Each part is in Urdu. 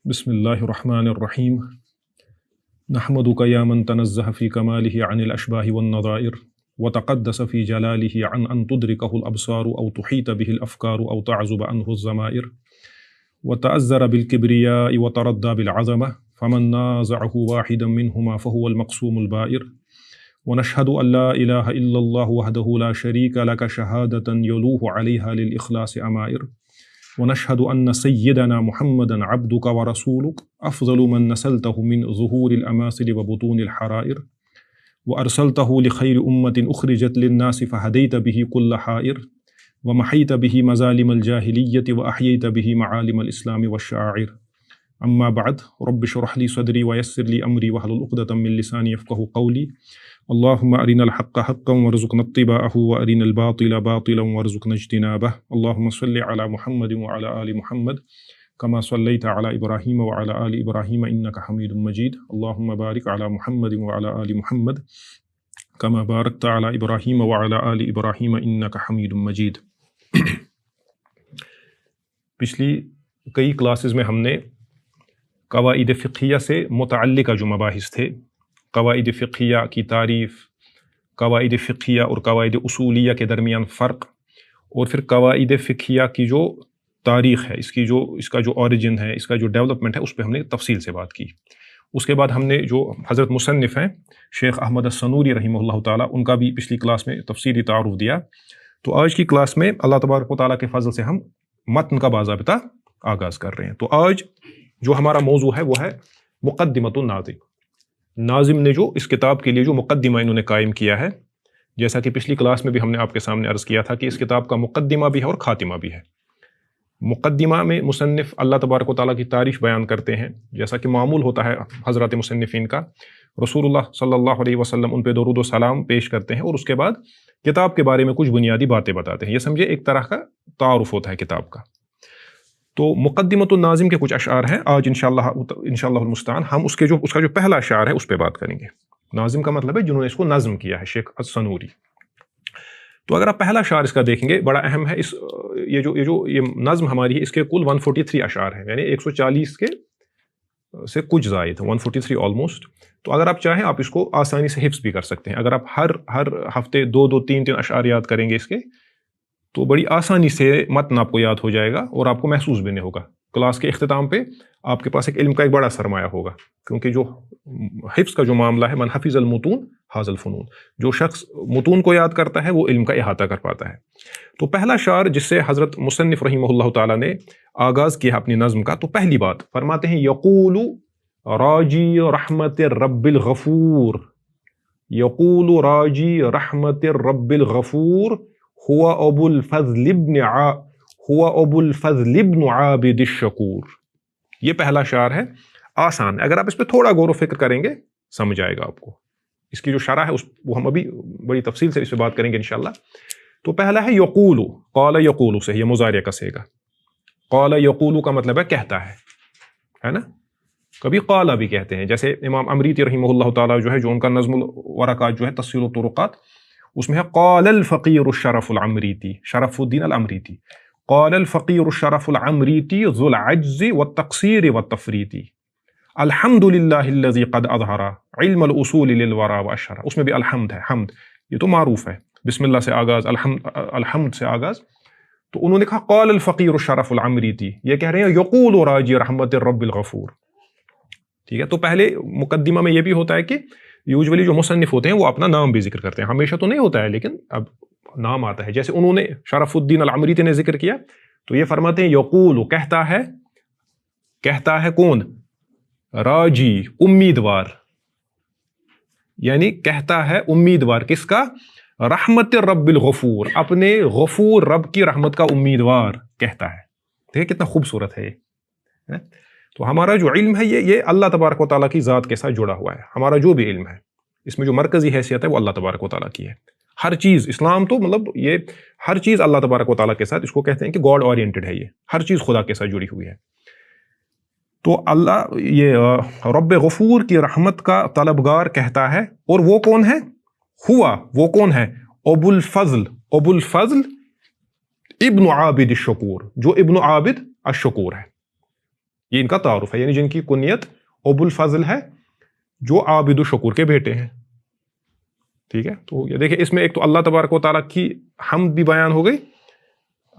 بسم الله الرحمن الرحيم. نحمدك يا من تنزه في كماله عن الأشباه والنظائر، وتقدس في جلاله عن أن تدركه الأبصار أو تحيط به الأفكار أو تعزب عنه الضمائر، وتأزر بالكبرياء وتردى بالعظمة، فمن نازعه واحدا منهما فهو المقسوم البائر. ونشهد أن لا إله إلا الله وحده لا شريك لك شهادة يلوح عليها للإخلاص أمائر. ونشهد أن سيدنا محمدا عبدك ورسولك أفضل من نسلته من ظهور الأماثل وبطون الحرائر، وأرسلته لخير أمة أخرجت للناس فهديت به كل حائر، ومحيت به مظالم الجاهلية وأحييت به معالم الإسلام والشعائر. أما بعد، رب اشرح لي صدري ويسر لي أمري واحلل عقدة من لساني يفقهوا قولي. اللهم أرنا الحق حقا وارزقنا اتباعه وأرنا الباطل باطلا وارزقنا اجتنابه. اللهم صل على محمد وعلى آل محمد كما صليت على إبراهيم وعلى آل إبراهيم إنك حميد مجيد. اللهم بارك على محمد وعلى آل محمد كما باركت على إبراهيم وعلى آل إبراهيم إنك حميد مجيد. پچھلی کئی کلاسز میں ہم نے قواعد فقہیہ سے متعلقہ جو مباحث تھے، قواعد فقہیہ کی تعریف، قواعد فقہیہ اور قواعد اصولیہ کے درمیان فرق، اور پھر قواعد فقہیہ کی جو تاریخ ہے، اس کا جو اوریجن ہے، اس کا جو ڈیولپمنٹ ہے، اس پہ ہم نے تفصیل سے بات کی. اس کے بعد ہم نے جو حضرت مصنف ہیں شیخ احمد السنوری رحمہ اللہ تعالیٰ، ان کا بھی پچھلی کلاس میں تفصیلی تعارف دیا. تو آج کی کلاس میں اللہ تبارک و تعالیٰ کے فضل سے ہم متن کا باضابطہ آغاز کر رہے ہیں. تو آج جو ہمارا موضوع ہے وہ ہے مقدمۃ الناظم. ناظم نے جو اس کتاب کے لیے جو مقدمہ انہوں نے قائم کیا ہے، جیسا کہ پچھلی کلاس میں بھی ہم نے آپ کے سامنے عرض کیا تھا کہ اس کتاب کا مقدمہ بھی ہے اور خاتمہ بھی ہے. مقدمہ میں مصنف اللہ تبارک و تعالیٰ کی تعریف بیان کرتے ہیں، جیسا کہ معمول ہوتا ہے حضرات مصنفین کا. رسول اللہ صلی اللہ علیہ وسلم ان پہ درود و سلام پیش کرتے ہیں، اور اس کے بعد کتاب کے بارے میں کچھ بنیادی باتیں بتاتے ہیں. یہ سمجھے ایک طرح کا تعارف ہوتا ہے کتاب کا. تو مقدمۃ الناظم کے کچھ اشعار ہیں. آج انشاءاللہ المستعان ہم اس کا جو پہلا اشعار ہے اس پہ بات کریں گے. ناظم کا مطلب ہے جنہوں نے اس کو نظم کیا ہے، شیخ السنوری. تو اگر آپ پہلا اشعار اس کا دیکھیں گے، بڑا اہم ہے. یہ نظم ہماری ہے، اس کے کل 143 اشعار ہیں، یعنی 140 سے کچھ زائد، 143 آلموسٹ. تو اگر آپ چاہیں آپ اس کو آسانی سے حفظ بھی کر سکتے ہیں. اگر آپ ہر ہفتے 2 3 اشعار یاد کریں گے اس کے، تو بڑی آسانی سے متن آپ کو یاد ہو جائے گا اور آپ کو محسوس بھی نہیں ہوگا. کلاس کے اختتام پہ آپ کے پاس ایک علم کا ایک بڑا سرمایہ ہوگا، کیونکہ جو حفظ کا جو معاملہ ہے، من حفظ المتون حاز الفنون، جو شخص متون کو یاد کرتا ہے وہ علم کا احاطہ کر پاتا ہے. تو پہلا شعر جس سے حضرت مصنف رحمہ اللہ تعالیٰ نے آغاز کیا اپنی نظم کا، تو پہلی بات فرماتے ہیں یقول راجی رحمت رب الغفور، یقول راجی رحمت رب الغفور هو ابو الفضل ابن عابد الشکور. یہ پہلا شعر ہے، آسان ہے. اگر آپ اس پہ تھوڑا غور و فکر کریں گے سمجھ آئے گا آپ کو. اس کی جو شرح ہے وہ ہم ابھی بڑی تفصیل سے اس پہ بات کریں گے انشاءاللہ. تو پہلا ہے یقول. قال یقول سے، یہ مضارع کا صیغہ. قال یقول کا مطلب ہے کہتا ہے نا. کبھی قال بھی کہتے ہیں، جیسے امام امریتی رحمہ اللہ تعالیٰ جو ہے، جو ان کا نظم الورقات جو ہے تصویر الطرقات، اس میں ہے قال الفقیر الشرف العمریتی، شرف الدین العمریتی. قال الفقیر الشرف العمریتی ذو العجز والتقصیر والتفریط، الحمد للہ الذی قد اظہر علم الاصول للورا واشہر. اس میں بھی الحمد ہے، حمد یہ تو معروف ہے، بسم اللہ سے آغاز، الحمد سے آغاز. تو انہوں نے کہا قال الفقیر الشرف العمریتی، یہ کہہ رہے ہیں یقول راجی رحمت الرب الغفور. ٹھیک ہے. تو پہلے مقدمہ میں یہ بھی ہوتا ہے کہ یوزولی جو مصنف ہوتے ہیں وہ اپنا نام بھی ذکر کرتے ہیں. ہمیشہ تو نہیں ہوتا ہے، لیکن اب نام آتا ہے. جیسے انہوں نے شرف الدین العمریتی نے ذکر کیا، تو یہ فرماتے ہیں یقول، کہتا ہے کون؟ راجی، امیدوار. یعنی کہتا ہے امیدوار کس کا؟ رحمت رب الغفور، اپنے غفور رب کی رحمت کا امیدوار کہتا ہے. دیکھیں کتنا خوبصورت ہے یہ. تو ہمارا جو علم ہے یہ اللہ تبارک و تعالیٰ کی ذات کے ساتھ جڑا ہوا ہے. ہمارا جو بھی علم ہے اس میں جو مرکزی حیثیت ہے وہ اللہ تبارک و تعالیٰ کی ہے. ہر چیز، اسلام تو مطلب یہ ہر چیز اللہ تبارک و تعالیٰ کے ساتھ، اس کو کہتے ہیں کہ گاڈ اورینٹڈ ہے. یہ ہر چیز خدا کے ساتھ جڑی ہوئی ہے. تو اللہ یہ رب غفور کی رحمت کا طلبگار کہتا ہے. اور وہ کون ہے؟ وہ کون ہے؟ ابو الفضل ابن عابد الشکور، جو ابن عابد الشکور ہے. یہ ان کا تعارف ہے، یعنی جن کی کنیت ابو الفضل ہے، جو عابد الشکور کے بیٹے ہیں. ٹھیک ہے، تو یہ دیکھیں اس میں ایک تو اللہ تبارک و تعالیٰ کی حمد بھی بیان ہو گئی،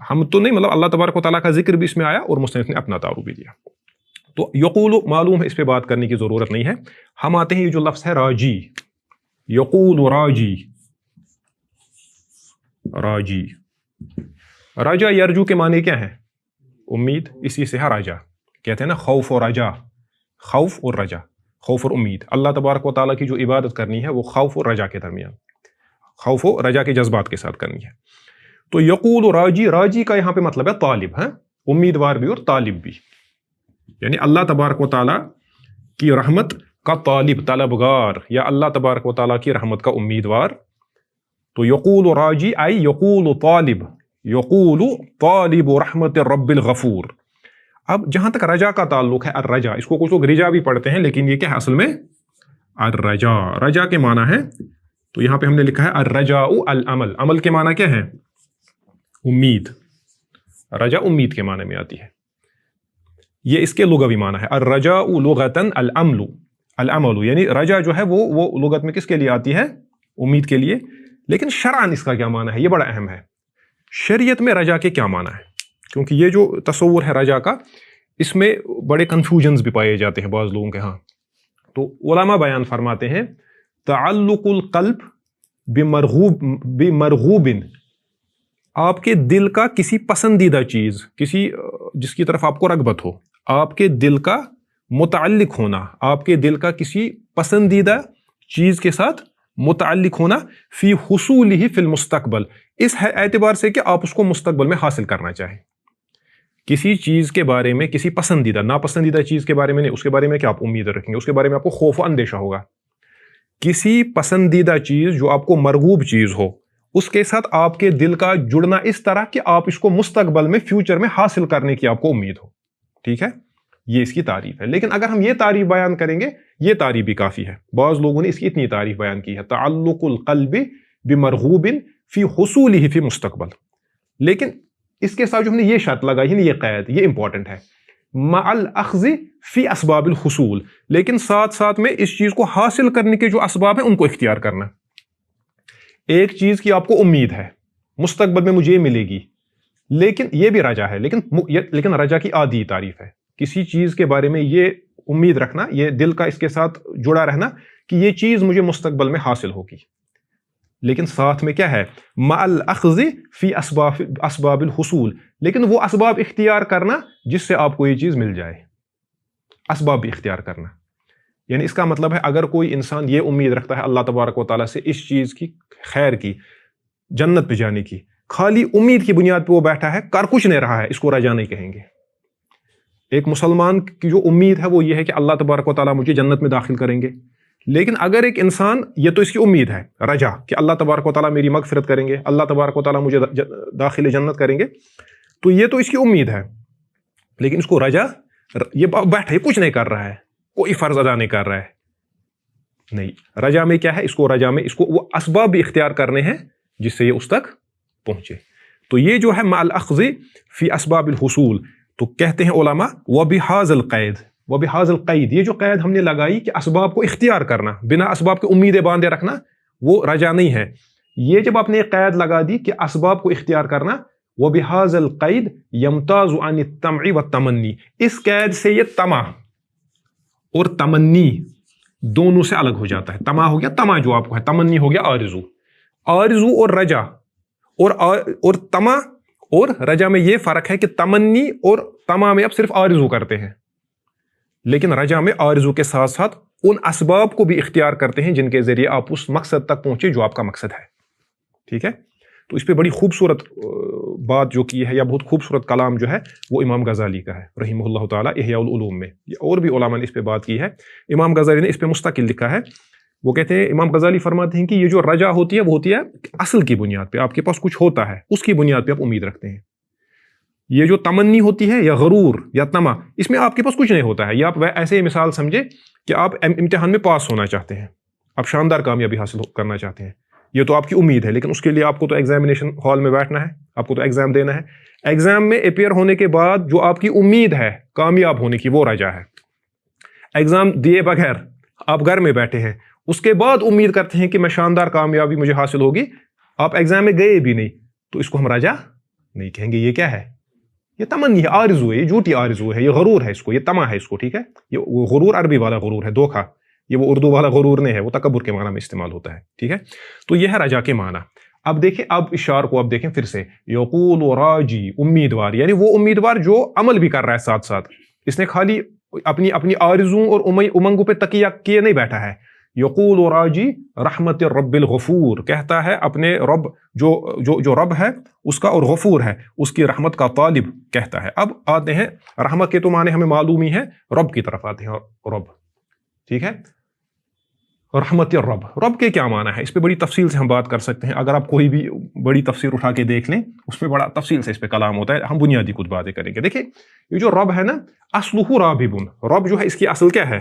حمد تو نہیں، مطلب اللہ تبارک و تعالیٰ کا ذکر بھی اس میں آیا، اور مصنف نے اپنا تعارف بھی دیا. تو یقول معلوم ہے، اس پہ بات کرنے کی ضرورت نہیں ہے. ہم آتے ہیں یہ جو لفظ ہے راجی، یقول راجی، راجی، راجا یرجو کے معنی کیا ہے؟ امید، اسی سے ہے راجا. کہتے ہیں نا خوف اور رجا، خوف اور رجا، خوف اور امید. اللہ تبارک و تعالیٰ کی جو عبادت کرنی ہے وہ خوف اور رجا کے درمیان، خوف و رجا کے جذبات کے ساتھ کرنی ہے. تو یقول راجی، راجی کا یہاں پہ مطلب ہے طالب، ہے امیدوار بھی اور طالب بھی، یعنی اللہ تبارک و تعالیٰ کی رحمت کا طالب، طلبگار، یا اللہ تبارک و تعالیٰ کی رحمت کا امیدوار. تو یقول راجی ای یقول طالب، یقول طالب رحمت رب الغفور. اب جہاں تک رجا کا تعلق ہے، الرجا، اس کو کچھ لوگ رجا بھی پڑھتے ہیں، لیکن یہ کیا ہے اصل میں؟ الرجا. رجا کے معنی ہے، تو یہاں پہ ہم نے لکھا ہے الرجاء العمل. عمل کے معنی کیا ہے؟ امید. رجا امید کے معنی میں آتی ہے، یہ اس کے لغوی معنی ہے. الرجاء لغتاً العمل، العمل یعنی رجا جو ہے وہ لغت میں کس کے لیے آتی ہے؟ امید کے لیے. لیکن شرعاً اس کا کیا معنی ہے؟ یہ بڑا اہم ہے. شریعت میں رجا کے کیا معنی ہے؟ کیونکہ یہ جو تصور ہے رجا کا، اس میں بڑے کنفیوژنز بھی پائے جاتے ہیں بعض لوگوں کے ہاں. تو علماء بیان فرماتے ہیں تعلق القلب بمرغوب، آپ کے دل کا کسی پسندیدہ چیز، کسی جس کی طرف آپ کو رغبت ہو، آپ کے دل کا متعلق ہونا، آپ کے دل کا کسی پسندیدہ چیز کے ساتھ متعلق ہونا، فی حصولہ فی المستقبل، اس اعتبار سے کہ آپ اس کو مستقبل میں حاصل کرنا چاہیں. کسی چیز کے بارے میں، کسی پسندیدہ، ناپسندیدہ چیز کے بارے میں نہیں، اس کے بارے میں کیا آپ امید رکھیں گے، اس کے بارے میں آپ کو خوف و اندیشہ ہوگا. کسی پسندیدہ چیز جو آپ کو مرغوب چیز ہو، اس کے ساتھ آپ کے دل کا جڑنا اس طرح کہ آپ اس کو مستقبل میں، فیوچر میں حاصل کرنے کی آپ کو امید ہو. ٹھیک ہے، یہ اس کی تعریف ہے. لیکن اگر ہم یہ تعریف بیان کریں گے، یہ تعریف بھی کافی ہے. بعض لوگوں نے اس کی اتنی تعریف بیان کی ہے، تعلق القلب بمرغوب فی حصولہ فی مستقبل. لیکن اس کے ساتھ جو ہم نے یہ شرط لگائی ہے، یہ قید، یہ امپورٹنٹ ہے، مع الاخذ فی اسباب الحصول، لیکن ساتھ ساتھ میں اس چیز کو حاصل کرنے کے جو اسباب ہیں ان کو اختیار کرنا. ایک چیز کی آپ کو امید ہے، مستقبل میں مجھے یہ ملے گی، لیکن یہ بھی رجا ہے، لیکن رجا کی عادی تعریف ہے. کسی چیز کے بارے میں یہ امید رکھنا، یہ دل کا اس کے ساتھ جڑا رہنا کہ یہ چیز مجھے مستقبل میں حاصل ہوگی، لیکن ساتھ میں کیا ہے؟ مع الاخذ فی اسباب الحصول، لیکن وہ اسباب اختیار کرنا جس سے آپ کو یہ چیز مل جائے. اسباب بھی اختیار کرنا، یعنی اس کا مطلب ہے اگر کوئی انسان یہ امید رکھتا ہے اللہ تبارک و تعالیٰ سے اس چیز کی، خیر کی، جنت پہ جانے کی، خالی امید کی بنیاد پہ وہ بیٹھا ہے، کر کچھ نہیں رہا ہے، اس کو رجا نہیں کہیں گے. ایک مسلمان کی جو امید ہے وہ یہ ہے کہ اللہ تبارک و تعالیٰ مجھے جنت میں داخل کریں گے. لیکن اگر ایک انسان، یہ تو اس کی امید ہے، رجا، کہ اللہ تبارک و تعالیٰ میری مغفرت کریں گے، اللہ تبارک و تعالیٰ مجھے داخل جنت کریں گے، تو یہ تو اس کی امید ہے. لیکن اس کو رجا، یہ بیٹھا، کچھ نہیں کر رہا ہے، کوئی فرض ادا نہیں کر رہا ہے. نہیں، رجا میں کیا ہے؟ اس کو رجا میں اس کو وہ اسباب بھی اختیار کرنے ہیں جس سے یہ اس تک پہنچے. تو یہ جو ہے مع الاخذ فی اسباب الحصول. تو کہتے ہیں علماء وبہذا القید، وبہذا القید، یہ جو قید ہم نے لگائی کہ اسباب کو اختیار کرنا، بنا اسباب کے امیدیں باندھے رکھنا، وہ رجا نہیں ہے. یہ جب آپ نے ایک قید لگا دی کہ اسباب کو اختیار کرنا، وبہذا القید یمتاز عن الطمع والتمنی، اس قید سے یہ طمع اور تمنی دونوں سے الگ ہو جاتا ہے. طمع ہو گیا طمع جو آپ کو ہے، تمنی ہو گیا آرزو. آرزو اور رجا اور طمع اور رجا میں یہ فرق ہے کہ تمنی اور طمع میں آپ صرف آرزو کرتے ہیں، لیکن رجا میں آرزو کے ساتھ ساتھ ان اسباب کو بھی اختیار کرتے ہیں جن کے ذریعے آپ اس مقصد تک پہنچے جو آپ کا مقصد ہے. ٹھیک ہے، تو اس پہ بڑی خوبصورت بات جو کی ہے، یا بہت خوبصورت کلام جو ہے، وہ امام غزالی کا ہے رحمہ اللہ تعالیٰ احیاء العلوم میں. اور بھی علماء نے اس پہ بات کی ہے، امام غزالی نے اس پہ مستقل لکھا ہے. وہ کہتے ہیں، امام غزالی فرماتے ہیں کہ یہ جو رجا ہوتی ہے وہ ہوتی ہے اصل کی بنیاد پہ، آپ کے پاس کچھ ہوتا ہے اس کی بنیاد پہ آپ امید رکھتے ہیں. یہ جو تمنی ہوتی ہے یا غرور یا طمع، اس میں آپ کے پاس کچھ نہیں ہوتا ہے. یا آپ ایسے ہی مثال سمجھے کہ آپ امتحان میں پاس ہونا چاہتے ہیں، آپ شاندار کامیابی حاصل کرنا چاہتے ہیں، یہ تو آپ کی امید ہے، لیکن اس کے لیے آپ کو تو ایگزامینیشن ہال میں بیٹھنا ہے، آپ کو تو ایگزام دینا ہے. ایگزام میں اپیئر ہونے کے بعد جو آپ کی امید ہے کامیاب ہونے کی وہ رجا ہے. ایگزام دیے بغیر آپ گھر میں بیٹھے ہیں, اس کے بعد امید کرتے ہیں کہ میں شاندار کامیابی مجھے حاصل ہوگی, آپ ایگزام میں گئے بھی نہیں, تو اس کو ہم رجا نہیں کہیں گے. یہ کیا ہے؟ یہ تمنی ہے, آرزو ہے, یہ جھوٹی آرزو ہے, یہ غرور ہے, اس کو یہ طمع ہے, اس کو ٹھیک ہے. یہ وہ غرور عربی والا غرور ہے, دھوکا. یہ وہ اردو والا غرور نہیں ہے, وہ تکبر کے معنی میں استعمال ہوتا ہے, ٹھیک ہے. تو یہ ہے رجا کے معنی. اب دیکھیں, اب اشعار کو اب دیکھیں پھر سے. یقول راجی, امیدوار, یعنی وہ امیدوار جو عمل بھی کر رہا ہے ساتھ ساتھ. اس نے خالی اپنی آرزوں اور امنگوں پہ تکیہ کیے نہیں بیٹھا ہے. یقول راجی رحمت رب الغفور, کہتا ہے اپنے رب جو رب ہے اس کا, اور غفور ہے اس کی رحمت کا طالب کہتا ہے. اب آتے ہیں رحمت کے تو معنی ہمیں معلوم ہی ہے, رب کی طرف آتے ہیں. رب, ٹھیک ہے. رحمت الرب, رب کے کیا معنی ہے؟ اس پہ بڑی تفصیل سے ہم بات کر سکتے ہیں. اگر آپ کوئی بھی بڑی تفسیر اٹھا کے دیکھ لیں, اس پہ بڑا تفصیل سے اس پہ کلام ہوتا ہے. ہم بنیادی کچھ باتیں کریں گے. دیکھیں, یہ جو رب ہے نا, اصلہ راببن, رب جو ہے اس کی اصل کیا ہے؟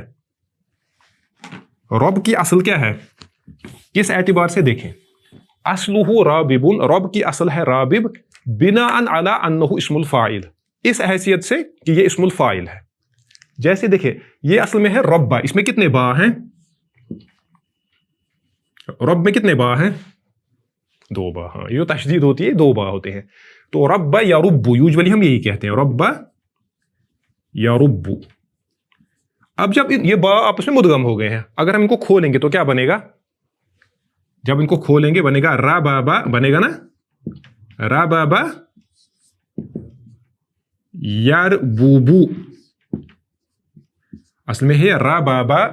رب کی اصل کیا ہے؟ کس اعتبار سے دیکھیں, اصلہ راببن, رب کی اصل ہے رابب, بناء علی انہ اسم الفاعل, اس حیثیت سے کہ یہ اسم الفاعل ہے. جیسے دیکھیں, یہ اصل میں ہے ربا, اس میں کتنے با ہیں؟ رب میں کتنے با ہیں؟ 2 با. ہاں, یہ جو تشدید ہوتی ہے 2 با ہوتے ہیں. تو رب یا رب, یوجولی ہم یہی کہتے ہیں, رب یا رب. اب جب یہ با آپس میں مدغم ہو گئے ہیں, اگر ہم ان کو کھولیں گے تو کیا بنے گا؟ جب ان کو کھولیں گے بنے گا را بابا, بنے گا نا, را بابا یار بوبو. اصل میں ہے را بابا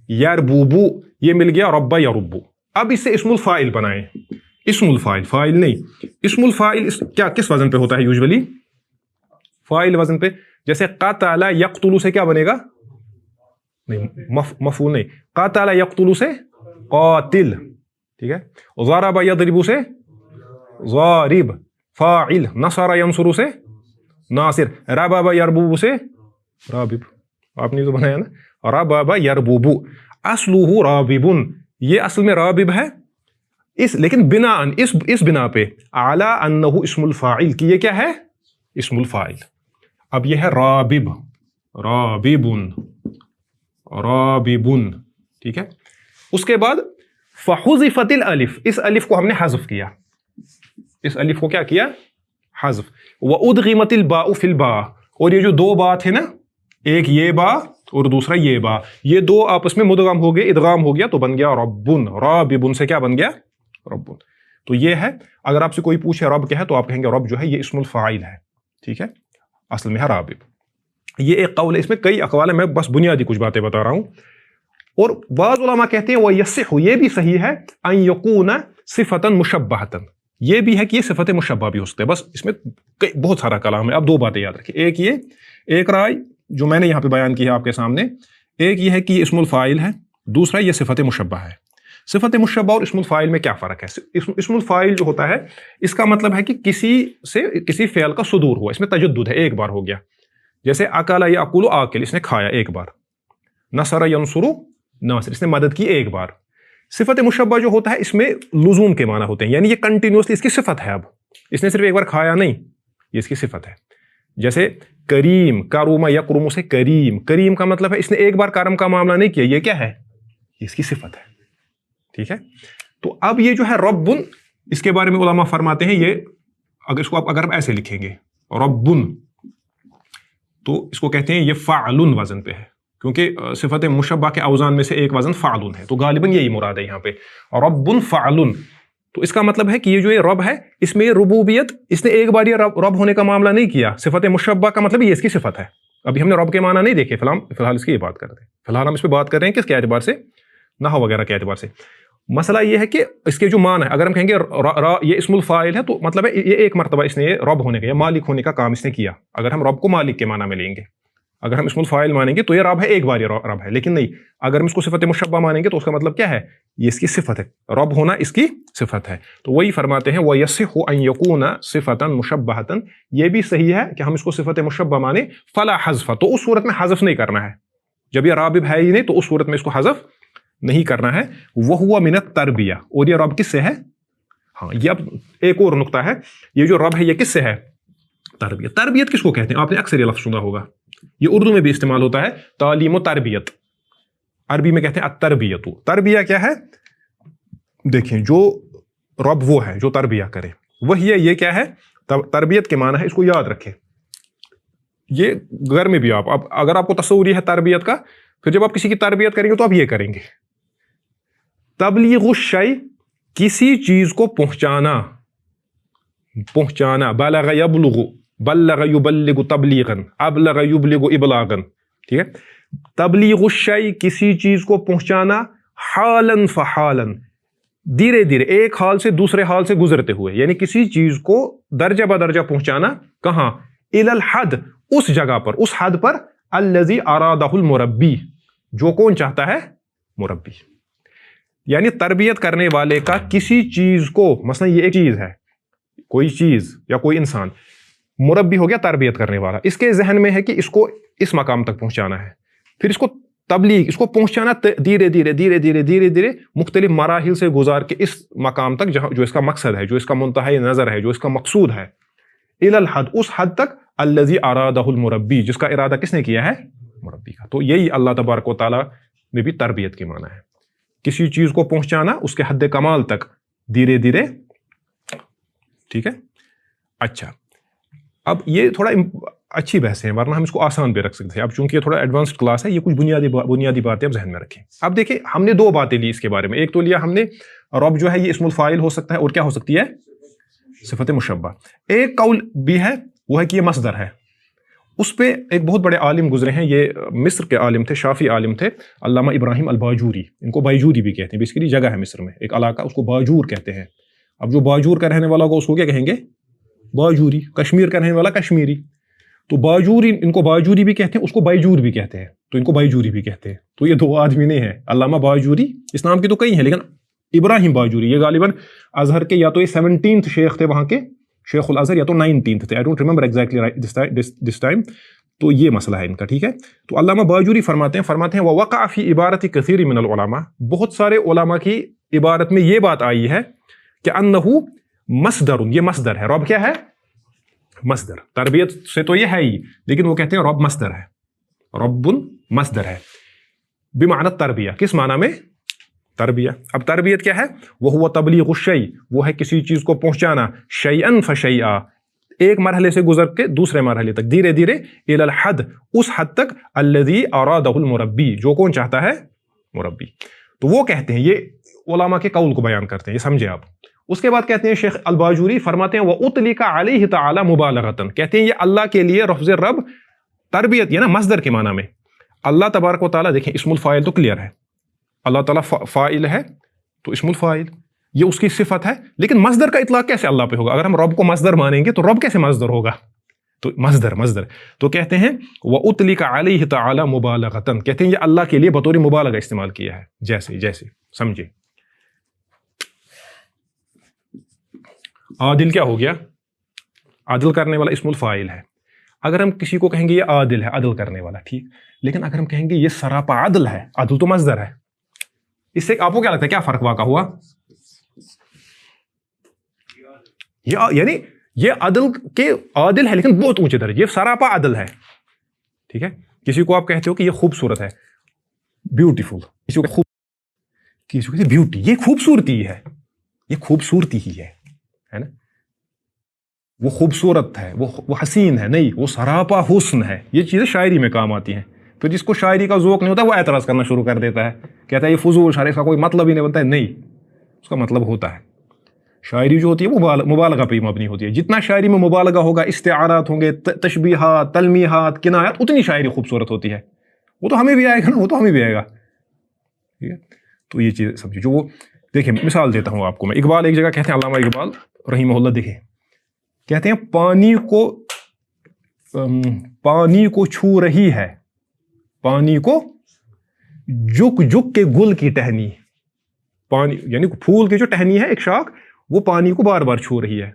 یار بوبو, یہ مل گیا ربا یا ربو. اب اس سے اسم الفاعل بنائیں. اسم الفاعل, فاعل نہیں. اسم الفاعل کیا کس وزن پہ ہوتا ہے یوجولی؟ فاعل وزن پہ. جیسے قاتل یقتل سے کیا بنے گا؟ نہیں, مفعول نہیں. قاتل یقتل سے قاتل, ٹھیک ہے. ضرب یضرب سے ضارب, فاعل. نصر ینصر سے ناصر, ربب یربب سے رابب. آپ نے تو بنایا نا, ربب یربب. اصلہ راببن, یہ اصل میں رابب ہے, لیکن بنا اس بنا پہ اعلی انہ اسم الفاعل, کی یہ کیا ہے؟ اسم الفاعل. اب یہ ہے رابب, راببن, راببن, ٹھیک ہے. اس کے بعد فحذفت الالف, اس الف کو ہم نے حذف کیا. اس الف کو کیا کیا؟ حذف. وادغمت الباء فی الباء, اور یہ جو 2 با تھے نا, ایک یہ با اور دوسرا یہ با, یہ 2 آپس میں مدغم ہو گئے, ادغام ہو گیا, تو بن گیا ربن. راببن سے کیا بن گیا؟ ربن. تو یہ ہے. اگر آپ سے کوئی پوچھے رب کیا ہے تو آپ کہیں گے رب جو ہے یہ اسم الفاعل ہے, ٹھیک ہے, اصل میں ہے رابب. یہ ایک قول ہے, اس میں کئی اقوال ہیں, میں بس بنیادی کچھ باتیں بتا رہا ہوں. اور بعض علماء کہتے ہیں وہ یصح, یہ بھی صحیح ہے, ان یکون صفتا مشبہتا, یہ بھی ہے کہ یہ صفت مشبہ بھی ہو سکتا ہے. بس اس میں بہت سارا کلام ہے. اب 2 باتیں یاد رکھیں. ایک یہ, ایک رائے جو میں نے یہاں پہ بیان کی ہے آپ کے سامنے, ایک یہ ہے کہ یہ اسم الفاعل ہے, دوسرا یہ صفت مشبہ ہے. صفت مشبہ اور اسم الفاعل میں کیا فرق ہے؟ اسم الفاعل جو ہوتا ہے اس کا مطلب ہے کہ کسی فعل کا صدور ہوا, اس میں تجدد ہے, ایک بار ہو گیا. جیسے اکل یاکل, آکل, اس نے کھایا ایک بار. نصر ینصر, ناصر, اس نے مدد کی ایک بار. صفت مشبہ جو ہوتا ہے اس میں لزوم کے معنی ہوتے ہیں, یعنی یہ کنٹینیوسلی اس کی صفت ہے. اب اس نے صرف ایک بار کھایا نہیں, یہ اس کی صفت ہے. جیسے کریم, کروم یکرم سے کریم, کریم کا مطلب ہے اس نے ایک بار کرم کا معاملہ نہیں کیا, یہ کیا ہے؟ یہ اس کی صفت ہے, ٹھیک ہے. تو اب یہ جو ہے ربن, اس کے بارے میں علماء فرماتے ہیں یہ اگر ہم ایسے لکھیں گے ربن, تو اس کو کہتے ہیں یہ فعلن وزن پہ ہے, کیونکہ صفت مشبہ کے اوزان میں سے ایک وزن فعلن ہے, تو غالباً یہی مراد ہے یہاں پہ, ربن فعلن. تو اس کا مطلب ہے کہ یہ جو یہ رب ہے اس میں ربوبیت, اس نے ایک بار یہ رب ہونے کا معاملہ نہیں کیا. صفت مشبہ کا مطلب یہ اس کی صفت ہے. ابھی ہم نے رب کے معنی نہیں دیکھے, فی الحال اس کی یہ بات کر رہے ہیں. فی الحال ہم اس پہ بات کر رہے ہیں کس کے اعتبار سے؟ نحو وغیرہ کے اعتبار سے. مسئلہ یہ ہے کہ اس کے جو معنی ہے, اگر ہم کہیں گے یہ اسم الفاعل ہے تو مطلب ہے یہ ایک مرتبہ اس نے یہ رب ہونے کا یا مالک ہونے کا کام اس نے کیا. اگر ہم رب کو مالک کے معنی میں لیں گے, اگر ہم اسم الفاعل مانیں گے تو یہ رب ہے, ایک بار یہ رب ہے. لیکن نہیں, اگر ہم اس کو صفت مشبہ مانیں گے تو اس کا مطلب کیا ہے؟ یہ اس کی صفت ہے, رب ہونا اس کی صفت ہے. تو وہی فرماتے ہیں وَيَصِحُ أَن يَكُونَ صِفَةً مُشَبَّهَةً, یہ بھی صحیح ہے کہ ہم اس کو صفت مشبہ مانیں. فَلَا حَذْفَ, تو اس صورت میں حذف نہیں کرنا ہے. جب یہ رابب ہے ہی نہیں تو اس صورت میں اس کو حذف نہیں کرنا ہے. وَهُوَ مِنَ التَّرْبِيَةِ, اور یہ رب کس سے ہے؟ ہاں, یہ اب ایک اور نقطہ ہے, یہ جو رب ہے یہ کس سے ہے؟ تربیت. تربیت کس کو کہتے ہیں؟ آپ نے اکثر یہ لفظ سنا ہوگا, یہ اردو میں بھی استعمال ہوتا ہے, تعلیم و تربیت. عربی میں کہتے ہیں التربیت. تربیہ کیا ہے؟ دیکھیں, جو رب وہ ہے جو تربیہ کرے, وہی ہے. یہ کیا ہے؟ تربیت کے معنی ہے, اس کو یاد رکھیں. یہ گھر میں بھی آپ اگر آپ کو تصور ہے تربیت کا, پھر جب آپ کسی کی تربیت کریں گے تو آپ یہ کریں گے. تبلیغ الشیء, کسی چیز کو پہنچانا. بلغ یبلغ, بلغ یبلغ تبلیغاً, ابلغ یبلغ ابلاغاً. ٹھیک ہے. تبلیغ الشیء, کسی چیز کو پہنچانا, حالاً فحالاً, دھیرے دھیرے, ایک حال سے دوسرے حال سے گزرتے ہوئے. یعنی کسی چیز کو درجہ بدرجہ پہنچانا. کہاں؟ الی الحد, اس جگہ پر, اس حد پر, الذی ارادہ المربی, جو کون چاہتا ہے؟ مربی. یعنی تربیت کرنے والے کا کسی چیز کو, مثلا یہ ایک چیز ہے, کوئی چیز یا کوئی انسان, مربی ہو گیا تربیت کرنے والا. اس کے ذہن میں ہے کہ اس کو اس مقام تک پہنچانا ہے, پھر اس کو تبلیغ, اس کو پہنچانا دھیرے دھیرے دھیرے دھیرے دھیرے دھیرے مختلف مراحل سے گزار کے اس مقام تک جو اس کا مقصد ہے, جو اس کا منتہی نظر ہے, جو اس کا مقصود ہے. الی الحد, اس حد تک, الذی ارادہ المربی, جس کا ارادہ کس نے کیا ہے؟ مربی کا. تو یہی اللہ تبارک و تعالیٰ میں بھی تربیت کے معنی ہے, کسی چیز کو پہنچانا اس کے حد کمال تک دھیرے دھیرے. ٹھیک ہے. اچھا, اب یہ تھوڑا اچھی بحث ہے, ورنہ ہم اس کو آسان بھی رکھ سکتے ہیں. اب چونکہ یہ تھوڑا ایڈوانسڈ کلاس ہے, یہ کچھ بنیادی باتیں اب ذہن میں رکھیں. اب دیکھیں, ہم نے دو باتیں لی اس کے بارے میں. ایک تو لیا ہم نے رب جو ہے یہ اسم الفاعل ہو سکتا ہے, اور کیا ہو سکتی ہے؟ صفت مشبہ. ایک قول بھی ہے, وہ ہے کہ یہ مصدر ہے. اس پہ ایک بہت بڑے عالم گزرے ہیں, یہ مصر کے عالم تھے, شافی عالم تھے, علامہ ابراہیم الباجوری. ان کو بائجوری بھی کہتے ہیں. بیسیکلی جگہ ہے مصر میں ایک علاقہ, اس کو باجور کہتے ہیں. اب جو باجور کا رہنے والا ہوگا اس کو کیا کہیں گے؟ باجوری. کشمیر کا رہنے والا کشمیری. تو باجوری, ان کو باجوری بھی کہتے ہیں, اس کو بائجور بھی کہتے ہیں, تو ان کو بائجوری بھی کہتے ہیں. تو یہ دو آدمی نہیں ہیں, علامہ باجوری. اسلام کے تو کئی ہیں, لیکن ابراہیم باجوری یہ غالباً ازہر کے یا تو یہ 17th شیخ تھے وہاں کے, شیخ الازہر, یا تو 19th تھے. I don't remember exactly this time. تو یہ مسئلہ ہے ان کا. ٹھیک ہے. تو علامہ باجوری فرماتے ہیں وَوَقَعَ فِي عِبَارَةِ كَثِيرٍ مِنَ الْعُلَمَاء, بہت سارے علماء کی عبارت میں یہ بات آئی ہے کہ أَنَّهُ مصدر, یہ مصدر ہے. رب کیا ہے؟ مصدر. تربیت سے تو یہ ہے ہی, لیکن وہ کہتے ہیں رب مصدر ہے, رب مصدر ہے. بمعنی تربیہ, کس معنی میں؟ تربیہ. اب تربیت کیا ہے؟ وَهُوَ تَبْلِيغُ الشَّيْءِ, وہ ہے کسی چیز کو پہنچانا, شَيْئًا فَشَيْئًا, ایک مرحلے سے گزر کے دوسرے مرحلے تک, دھیرے دھیرے, الی الحد, اس حد تک, الذی ارادہ المربی, جو کون چاہتا ہے؟ مربی. تو وہ کہتے ہیں, یہ علماء کے قول کو بیان کرتے ہیں, یہ سمجھے آپ. اس کے بعد کہتے ہیں شیخ الباجوری فرماتے ہیں وَأُطْلِقَ عَلَيْهِ تَعَالَى مُبَالَغَةً, کہتے ہیں یہ اللہ کے لیے لفظ رب تربیت, یہ نا مصدر کے معنی میں. اللہ تبارک و تعالیٰ, دیکھیں اسم الفاعل تو کلیئر ہے, اللہ تعالیٰ فاعل ہے تو اسم الفاعل, یہ اس کی صفت ہے. لیکن مصدر کا اطلاق کیسے اللہ پہ ہوگا؟ اگر ہم رب کو مصدر مانیں گے تو رب کیسے مصدر ہوگا؟ تو مصدر. تو کہتے ہیں وَأُطْلِقَ عَلَيْهِ تَعَالَى مُبَالَغَةً, کہتے ہیں یہ اللہ کے لیے بطور مبالغہ استعمال کیا ہے. جیسے سمجھے. عادل کیا ہو گیا؟ عادل کرنے والا اسم الفاعل ہے. اگر ہم کسی کو کہیں گے یہ عادل ہے, عدل کرنے والا, ٹھیک. لیکن اگر ہم کہیں گے یہ سراپا عدل ہے, عدل تو مصدر ہے. اس سے آپ کو کیا لگتا ہے, کیا فرق واقع ہوا؟ یعنی یہ عدل کے عادل ہے لیکن بہت اونچے درجے, یہ سراپا عدل ہے. ٹھیک ہے. کسی کو آپ کہتے ہو کہ یہ خوبصورت ہے, بیوٹیفل, کسی کو کہتے ہیں بیوٹی, یہ خوبصورتی ہے, یہ خوبصورتی ہی ہے نا, وہ خوبصورت ہے, وہ حسین ہے, نہیں, وہ سراپا حسن ہے. یہ چیزیں شاعری میں کام آتی ہیں. پھر جس کو شاعری کا ذوق نہیں ہوتا وہ اعتراض کرنا شروع کر دیتا ہے, کہتا ہے یہ فضول شاعری, اس کا کوئی مطلب ہی نہیں بنتا ہے. نہیں, اس کا مطلب ہوتا ہے. شاعری جو ہوتی ہے وہ مبالغہ پہ مبنی ہوتی ہے. جتنا شاعری میں مبالغہ ہوگا, استعارات ہوں گے, تشبیہات, تلمیحات, کنایات, اتنی شاعری خوبصورت ہوتی ہے. وہ تو ہمیں بھی آئے گا نا, وہ تو ہمیں بھی آئے گا. ٹھیک ہے. تو یہ چیز سمجھو. جو وہ دیکھیں, مثال دیتا ہوں آپ کو میں. اقبال ایک جگہ کہتے ہیں, علامہ اقبال رحمہ اللہ, دیکھیں کہتے ہیں پانی کو چھو رہی ہے, پانی کو جھک جھک کے گل کی ٹہنی. پانی یعنی پھول کی جو ٹہنی ہے, ایک شاخ, وہ پانی کو بار بار چھو رہی ہے.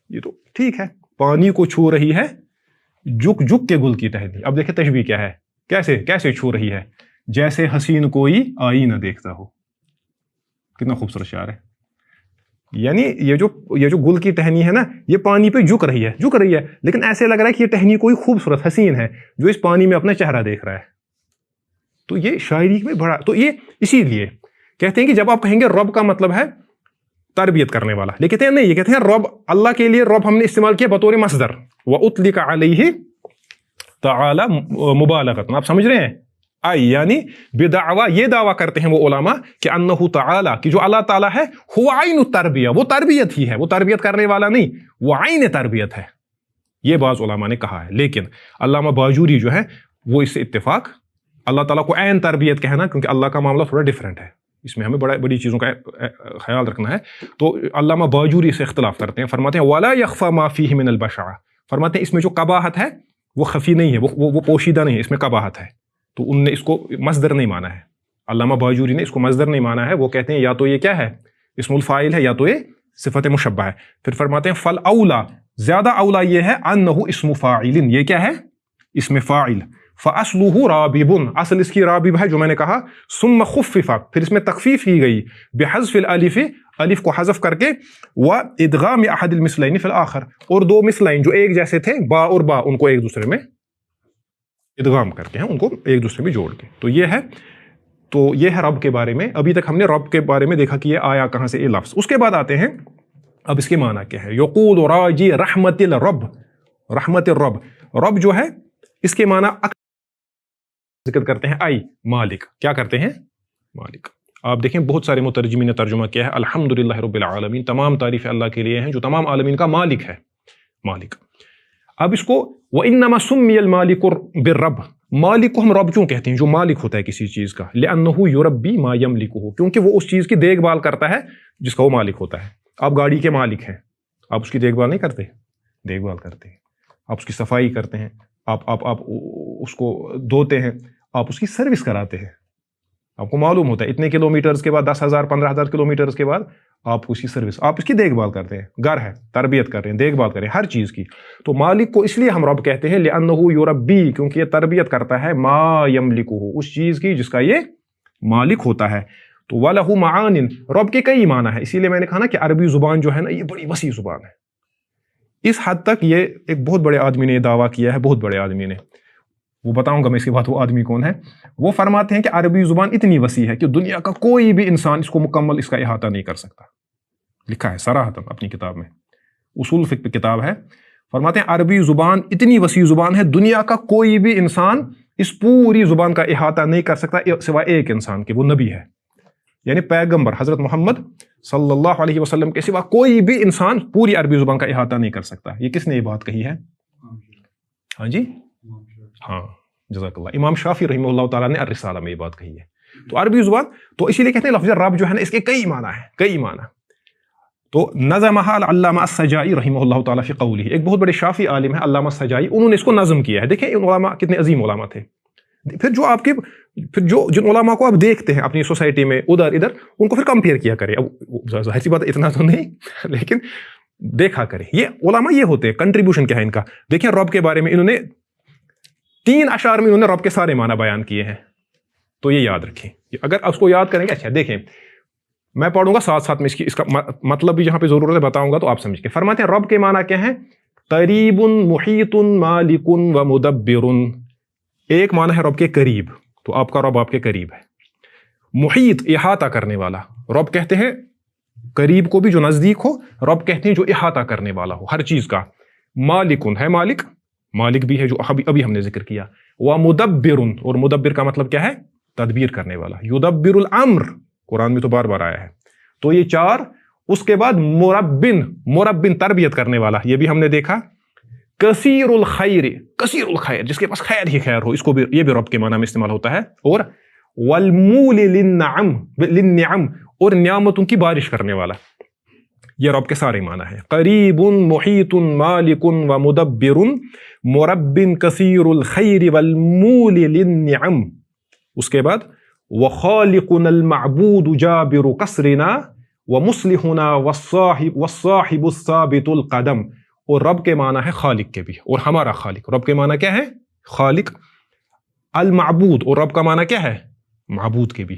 یہ تو ٹھیک ہے, پانی کو چھو رہی ہے جھک جھک کے گل کی ٹہنی. اب دیکھیں تشبیہ کیا ہے, کیسے چھو رہی ہے, جیسے حسین کوئی آئی نہ دیکھتا ہو. کتنا خوبصورت شعر ہے. یعنی یہ جو گل کی ٹہنی ہے نا، یہ پانی پہ جھک رہی ہے، لیکن ایسے لگ رہا ہے کہ یہ ٹہنی کوئی خوبصورت حسین ہے جو اس پانی میں اپنا چہرہ دیکھ رہا ہے. تو یہ شاعری میں بڑا، تو یہ اسی لیے کہتے ہیں کہ جب آپ کہیں گے رب کا مطلب ہے تربیت کرنے والا، لیکن کہتے ہیں نہیں، یہ کہتے ہیں رب، اللہ کے لیے رب ہم نے استعمال کیا بطور مصدر، وَأُطْلِقَ عَلَيْهِ تَعَالَى مُبَالَغَةً. آپ سمجھ رہے ہیں؟ یعنی بدعوا، یہ دعویٰ کرتے ہیں وہ علماء کہ انہ تعالی، کہ جو اللہ تعالیٰ ہے، هو عین التربیہ، وہ تربیت ہی ہے، وہ تربیت کرنے والا نہیں، وہ عین تربیت ہے. یہ بعض علماء نے کہا ہے، لیکن علامہ باجوری جو ہے وہ اس سے اتفاق، اللہ تعالیٰ کو عین تربیت کہنا، کیونکہ اللہ کا معاملہ تھوڑا ڈیفرنٹ ہے، اس میں ہمیں بڑی چیزوں کا خیال رکھنا ہے. تو علامہ باجوری سے اختلاف کرتے ہیں، فرماتے ہیں وَلَا يَخْفَى مَا فِيهِ مِنَ الْبَشَعَةِ، فرماتے ہیں اس میں جو قباحت ہے وہ خفی نہیں ہے، وہ پوشیدہ نہیں ہے، اس میں قباحت ہے. تو ان نے اس کو مصدر نہیں مانا ہے، علامہ باجوری نے اس کو مصدر نہیں مانا ہے. وہ کہتے ہیں یا تو یہ کیا ہے، اسم الفاعل ہے، یا تو یہ صفت مشبہ ہے. پھر فرماتے ہیں فل اولا، زیادہ اولا یہ ہے انہ اسم فاعل، یہ کیا ہے، اسم فاعل. فاصلہ رابب، اصل اس کی رابب ہے جو میں نے کہا. ثم خفف، پھر اس میں تخفیف کی گئی بحذف الالف، الف کو حذف کر کے، وادغام احد المثلین فی الاخر، اور دو مثلین جو ایک جیسے تھے، با اور با، ان کو ایک دوسرے میں ادغام کر کے ہیں، ان کو ایک دوسرے میں جوڑ کے. تو یہ ہے رب کے بارے میں. ابھی تک ہم نے رب کے بارے میں دیکھا کہ یہ آیا کہاں سے یہ لفظ. اس کے بعد آتے ہیں اب اس کے معنی کیا ہے. یقول راجی رحمت الرب، رحمت الرب، رب جو ہے اس کے معنی ذکر کرتے ہیں آئی مالک. کیا کرتے ہیں؟ مالک. آپ دیکھیں بہت سارے مترجمین نے ترجمہ کیا ہے الحمدللہ رب العالمین، تمام تعریف اللہ کے لیے ہیں جو تمام عالمین کا مالک ہے، مالک. اب اس کو وَإِنَّمَا سُمِّيَ الْمَالِكُ بِالرَّبِّ، مالک کو ہم رب کیوں کہتے ہیں، جو مالک ہوتا ہے کسی چیز کا، لِأَنَّهُ يُرَبِّي مَا يَمْلِكُهُ، کیونکہ وہ اس چیز کی دیکھ بھال کرتا ہے جس کا وہ مالک ہوتا ہے. آپ گاڑی کے مالک ہیں، آپ اس کی دیکھ بھال نہیں کرتے؟ دیکھ بھال کرتے ہیں، آپ اس کی صفائی کرتے ہیں، آپ اس کو دھوتے ہیں، آپ اس کی سروس کراتے ہیں. آپ کو معلوم ہوتا ہے اتنے کلومیٹرز کے بعد، 10,000 15,000 کلومیٹرز کے بعد آپ اس کی سروس، آپ اس کی دیکھ بھال کرتے ہیں. گھر ہے، تربیت کر رہے ہیں، دیکھ بھال کر رہے ہیں ہر چیز کی. تو مالک کو اس لیے ہم رب کہتے ہیں لِأَنَّهُ يُرَبِّي، کیونکہ یہ تربیت کرتا ہے ما يملكه، اس چیز کی جس کا یہ مالک ہوتا ہے. تو وَلَهُ مَعَانٍ، رب کے کئی معنی ہے. اسی لیے میں نے کہا نا کہ عربی زبان جو ہے نا، یہ بڑی وسیع زبان ہے. اس حد تک یہ ایک بہت بڑے آدمی نے یہ دعویٰ کیا ہے، بہت بڑے آدمی نے، وہ بتاؤں گا میں اس کے بعد وہ آدمی کون ہے. وہ فرماتے ہیں کہ عربی زبان اتنی وسیع ہے کہ دنیا کا کوئی بھی انسان اس کو مکمل اس کا احاطہ نہیں کر سکتا. لکھا ہے صراحتاً اپنی کتاب میں، اصول فقہ کتاب ہے. فرماتے ہیں عربی زبان اتنی وسیع زبان ہے، دنیا کا کوئی بھی انسان اس پوری زبان کا احاطہ نہیں کر سکتا سوائے ایک انسان کے، وہ نبی ہے. یعنی پیغمبر حضرت محمد صلی اللہ علیہ وسلم کے سوا کوئی بھی انسان پوری عربی زبان کا احاطہ نہیں کر سکتا. یہ کس نے یہ بات کہی ہے؟ ہاں جی، ہاں جزاک اللہ، امام شافعی رحمہ اللہ تعالیٰ نے الرسالہ میں یہ بات کہی ہے. تو عربی زبان، تو اسی لیے کہتے ہیں لفظ رب جو ہے نا اس کے کئی معنی ہیں، کئی معنی. تو نظمها العلامہ السجائی رحمہ اللہ تعالیٰ فی قولہ، ایک بہت بڑے شافعی عالم ہیں علامہ السجائی، انہوں نے اس کو نظم کیا ہے. دیکھیں ان علماء کتنے عظیم علماء تھے. پھر جو جن علماء کو آپ دیکھتے ہیں اپنی سوسائٹی میں ادھر ادھر، ان کو پھر کمپیئر کیا کرے. اب ظاہر سی بات اتنا تو نہیں، لیکن دیکھا کرے یہ علماء یہ ہوتے ہیں. کنٹریبیوشن کیا ہے ان کا؟ دیکھیں رب کے بارے میں انہوں نے 3 اشعار میں انہوں نے رب کے سارے معنی بیان کیے ہیں. تو یہ یاد رکھیں، اگر اس کو یاد کریں گے. اچھا دیکھیں، میں پڑھوں گا ساتھ ساتھ میں اس کا مطلب بھی جہاں پہ ضرورت ہے بتاؤں گا تو آپ سمجھ کے. فرماتے ہیں رب کے معنی کیا ہیں؟ قریب، محیط، مالک و مدبر. ایک معنی ہے رب کے قریب، تو آپ کا رب آپ کے قریب ہے. محیط، احاطہ کرنے والا، رب کہتے ہیں قریب کو بھی جو نزدیک ہو، رب کہتے ہیں جو احاطہ کرنے والا ہو ہر چیز کا. مالکن ہے، مالک بھی ہے جو ابھی ہم نے ذکر کیا. ومدبر، اور مدبر کا مطلب کیا ہے؟ تدبیر کرنے والا. یدبر الامر، قرآن میں تو بار بار آیا ہے. تو یہ 4. اس کے بعد مربن تربیت کرنے والا، یہ بھی ہم نے دیکھا. کثیر الخیر، کثیر الخیر جس کے پاس خیر ہی خیر ہو، اس کو بھی، یہ بھی رب کے معنی میں استعمال ہوتا ہے. اور والمول للنعم، اور نعمتوں کی بارش کرنے والا، یہ رب کے سارے معنی ہیں. قریب، محیط، مالک و مدبر، مربن کثیر الخیر والمول للنعم. اس کے بعد وخالقنا المعبود جابر قصرنا ومصلحنا والصاحب الثابت القدم. اور رب کے معنی ہے خالق کے بھی، اور ہمارا خالق. رب کے معنی کیا ہے؟ خالق. المعبود، اور رب کا معنی کیا ہے؟ معبود کے بھی.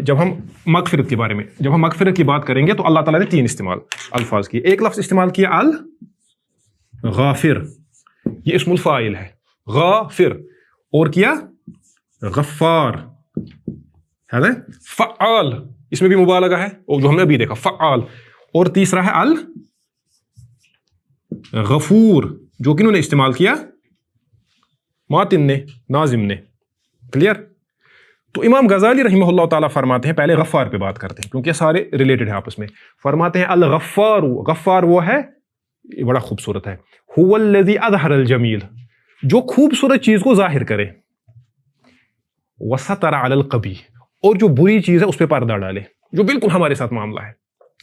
جب ہم مغفرت کے بارے میں جب ہم مغفرت کی بات کریں گے تو اللہ تعالیٰ نے 3 استعمال الفاظ کیے. ایک لفظ استعمال کیا الغافر، یہ اسم الفاعل ہے غافر، اور کیا غفار ہے نا، فعال اس میں بھی مبالغہ ہے اور جو ہم نے ابھی دیکھا فعال، اور تیسرا ہے الغفور جو کنہوں نے استعمال کیا، ماتن نے، ناظم نے. کلیئر؟ تو امام غزالی رحمہ اللہ تعالیٰ فرماتے ہیں، پہلے غفار پہ بات کرتے ہیں کیونکہ سارے ریلیٹڈ ہیں آپس میں. فرماتے ہیں الغفار، غفار وہ ہے، یہ بڑا خوبصورت ہے، هو الذی اظہر الجمیل، جو خوبصورت چیز کو ظاہر کرے، وستر علی القبیح، اور جو بری چیز ہے اس پہ پردہ ڈالے، جو بالکل ہمارے ساتھ معاملہ ہے.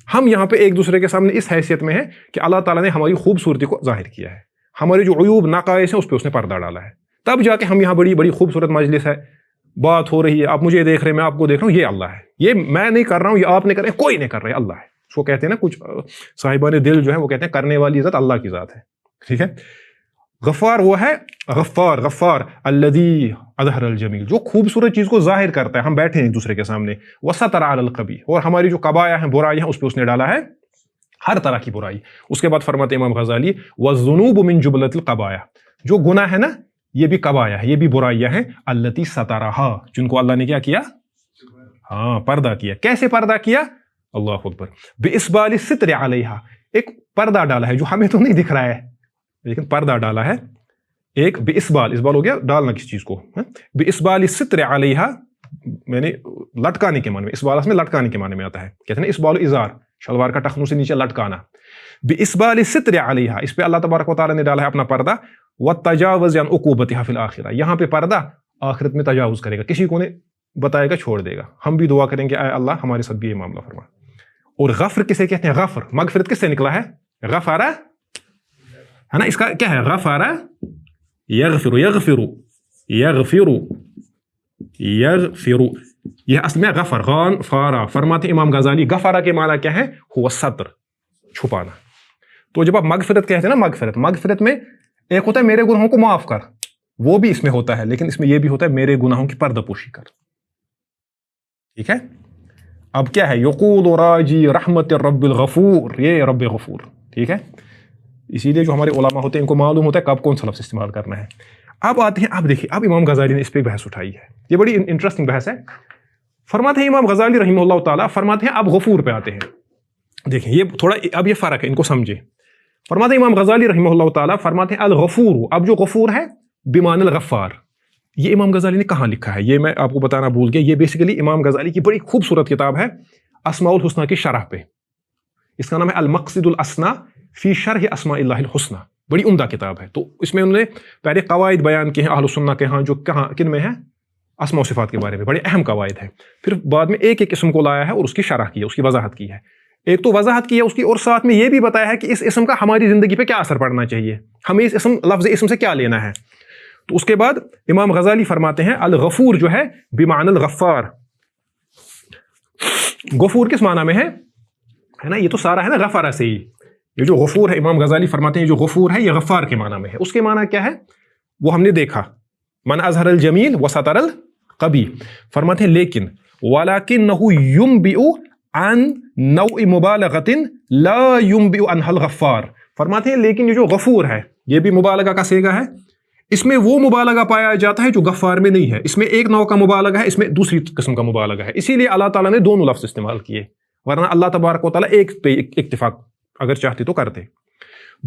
ہم یہاں پہ ایک دوسرے کے سامنے اس حیثیت میں ہیں کہ اللہ تعالیٰ نے ہماری خوبصورتی کو ظاہر کیا ہے، ہمارے جو عیوب ناقائص ہیں اس پہ اس نے پردہ ڈالا ہے، تب جا کے ہم یہاں بڑی بڑی خوبصورت مجلس ہے، بات ہو رہی ہے، آپ مجھے دیکھ رہے ہیں، میں آپ کو دیکھ رہا ہوں، یہ اللہ ہے، یہ میں نہیں کر رہا ہوں، یہ آپ نے کر رہے ہیں، کوئی نہیں کر رہا ہے، اللہ ہے. اس کو کہتے ہیں نا کچھ صاحبان دل جو ہے وہ کہتے ہیں کرنے والی ذات اللہ کی ذات ہے. ٹھیک ہے؟ غفار وہ ہے، غفار الذی اظہر الجمیل، جو خوبصورت چیز کو ظاہر کرتا ہے، ہم بیٹھے ہیں ایک دوسرے کے سامنے، وستر علی القبیح، اور ہماری جو قبایا ہیں، برائی ہیں، اس پہ اس نے ڈالا ہے ہر طرح کی برائی. اس کے بعد فرماتے امام غزالی والذنوب من جبلۃ القبایا، جو گناہ ہے نا یہ بھی قبایا ہے، یہ بھی برائیاں ہیں، التی سترہا، جن کو اللہ نے کیا کیا، ہاں پردہ کیا. کیسے پردہ کیا؟ اللہ اکبر، باسبال الستر علیہا، ایک پردہ ڈالا ہے جو ہمیں تو نہیں دکھ رہا ہے لیکن پردہ ڈالا ہے ایک، باسبال، اسبال ہو گیا ڈالنا کسی چیز کو، باسبال الستر علیہا، میں نے لٹکانے کے معنی میں، اسبال میں لٹکانے کے معنی میں آتا ہے، کہتے ہیں اسبال ازار، شلوار کا ٹخنوں سے نیچے لٹکانا. باسبال الستر علیہا، اس پہ اللہ تبارک و تعالیٰ نے ڈالا ہے اپنا پردہ. والتجاوز عن عقوبتها فی الآخرہ، یہاں پہ پردہ آخرت میں تجاوز کرے گا، کسی کو نہیں بتائے گا، چھوڑ دے گا. ہم بھی دعا کریں گے اے اللہ ہمارے ساتھ بھی یہ معاملہ فرما. اور غفر کسے کہتے ہیں؟ غفر، مغفرت کس سے نکلا ہے؟ غفارہ ہے نا، اس کا کیا ہے؟ غفارہ یغفر، یہ اصل میں غفر، غان فارا. فرماتے امام غزالی غفارہ کے معنی کیا ہے؟ ہوا ستر، چھپانا. تو جب آپ مغفرت کہتے ہیں نا، مغفرت میں ایک ہوتا ہے میرے گناہوں کو معاف کر، وہ بھی اس میں ہوتا ہے، لیکن اس میں یہ بھی ہوتا ہے میرے گناہوں کی پردہ پوشی کر. ٹھیک ہے؟ اب کیا ہے؟ یقول راجی رحمت رب الغفور، یہ رب غفور. ٹھیک ہے؟ اسی لیے جو ہمارے علماء ہوتے ہیں ان کو معلوم ہوتا ہے کب کون سا لفظ استعمال کرنا ہے. اب آتے ہیں، اب دیکھیے، اب امام غزالی نے اس پہ بحث اٹھائی ہے، یہ بڑی انٹرسٹنگ بحث ہے. فرماتے ہیں امام غزالی رحمہ اللہ تعالیٰ، فرماتے ہیں اب غفور پہ آتے ہیں. دیکھیں یہ تھوڑا اب یہ فرق ہے، ان کو سمجھے. فرماتے ہیں امام غزالی رحمہ اللہ تعالیٰ، فرماتے ہیں الغفور، اب جو غفور ہے بمعنی الغفار. یہ امام غزالی نے کہاں لکھا ہے یہ میں آپ کو بتانا بھول گیا. یہ بیسیکلی امام غزالی کی بڑی خوبصورت کتاب ہے اسماء الحسنہ کی شرح پہ، اس کا نام ہے المقصد الاسنی فی شرح اسماء اللہ الحسنى، بڑی عمدہ کتاب ہے. تو اس میں انہوں نے پہلے قواعد بیان کیے ہیں اہل سنہ کے ہاں، جو کہاں کن میں ہے؟ اسماء و صفات کے بارے میں بڑے اہم قواعد ہیں. پھر بعد میں ایک ایک اسم کو لایا ہے اور اس کی شرح کی ہے، اس کی وضاحت کی ہے. ایک تو وضاحت کی ہے اس کی، اور ساتھ میں یہ بھی بتایا ہے کہ اس اسم کا ہماری زندگی پہ کیا اثر پڑنا چاہیے، ہمیں اس اسم لفظ اسم سے کیا لینا ہے. تو اس کے بعد امام غزالی فرماتے ہیں الغفور جو ہے بمعنی الغفار. غفور کس معنی میں ہے نا؟ یہ تو سارا ہے نا غفارہ سے ہی. یہ جو غفور ہے امام غزالی فرماتے ہیں جو غفور ہے یہ غفار کے معنی میں ہے. اس کے معنی کیا ہے وہ ہم نے دیکھا، من اظہر الجمیل وستر القبیح. فرماتے ہیں لیکن ولکنہ ینبئ عن نوع مبالغۃ لا ینبئ عنہ الغفار. فرماتے ہیں لیکن یہ جو غفور ہے یہ بھی مبالغہ کا صیغہ ہے، اس میں وہ مبالغہ پایا جاتا ہے جو غفار میں نہیں ہے. اس میں ایک نوع کا مبالغہ ہے، اس میں دوسری قسم کا مبالغہ ہے. اسی لیے اللہ تعالیٰ نے دونوں لفظ استعمال کیے، ورنہ اللہ تبارک و تعالیٰ ایک پہ اکتفاق اگر چاہتے تو کرتے.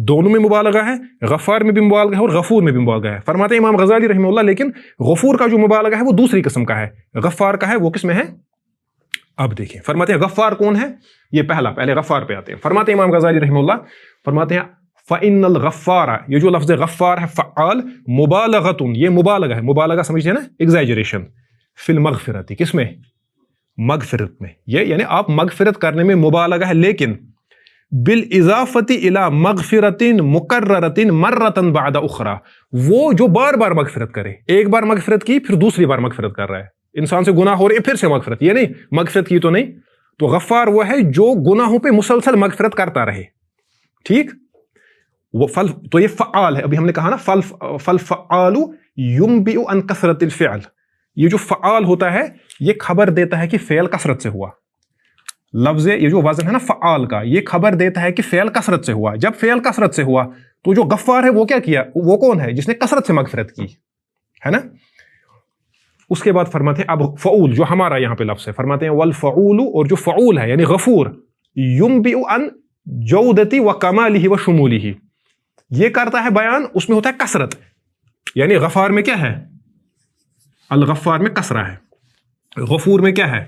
دونوں میں مبالغہ ہے، غفار میں بھی مبالغہ ہے اور غفور میں بھی مبالغہ ہے. فرماتے ہیں امام غزالی رحمہ اللہ لیکن غفور کا جو مبالغہ ہے وہ دوسری قسم کا ہے، غفار کا ہے وہ کس میں ہے؟ اب دیکھیں فرماتے ہیں غفار کون ہے، یہ پہلے غفار پہ آتے ہیں. فرماتے ہیں امام غزالی رحمہ اللہ، فرماتے ہیں فَإِنَّ الْغَفَّارَ، یہ جو لفظ غفار ہے فعال، مبالغۃ، یہ مبالغہ ہے، مبالغہ سمجھتے ہیں نا، ایگزیجریشن، فی المغفرۃ، کس میں؟ مغفرت میں. یہ یعنی آپ مغفرت کرنے میں مبالغہ ہے، لیکن بالاضافۃ الی مغفرۃ مکررۃ مرۃ بعد اخرى، وہ جو بار بار مغفرت کرے، ایک بار مغفرت کی پھر دوسری بار مغفرت کر رہا ہے، انسان سے گناہ ہو رہے پھر سے مغفرت، یہ نہیں مغفرت کی تو نہیں. تو غفار وہ ہے جو گناہوں پہ مسلسل مغفرت کرتا رہے. ٹھیک، وہ تو یہ فعال ہے. ابھی ہم نے کہا نا فالفعال ينبئ عن کثرت الفعل، یہ جو فعال ہوتا ہے یہ خبر دیتا ہے کہ فعل کثرت سے ہوا. لفظ یہ جو وزن ہے نا فعال کا, یہ خبر دیتا ہے کہ فعل کثرت سے ہوا. جب فعل کثرت سے ہوا تو جو غفار ہے وہ کیا کیا, وہ کون ہے, جس نے کثرت سے مغفرت کی ہے نا. اس کے بعد فرماتے ہیں اب فعول جو ہمارا یہاں پہ لفظ ہے, فرماتے ہیں والفعول, اور جو فعول ہے یعنی غفور, ينبئ عن جودتی و کمالہ و شمولہ, یہ کرتا ہے بیان, اس میں ہوتا ہے کثرت. یعنی غفار میں کیا ہے, الغفار میں کثرہ ہے, غفور میں کیا ہے,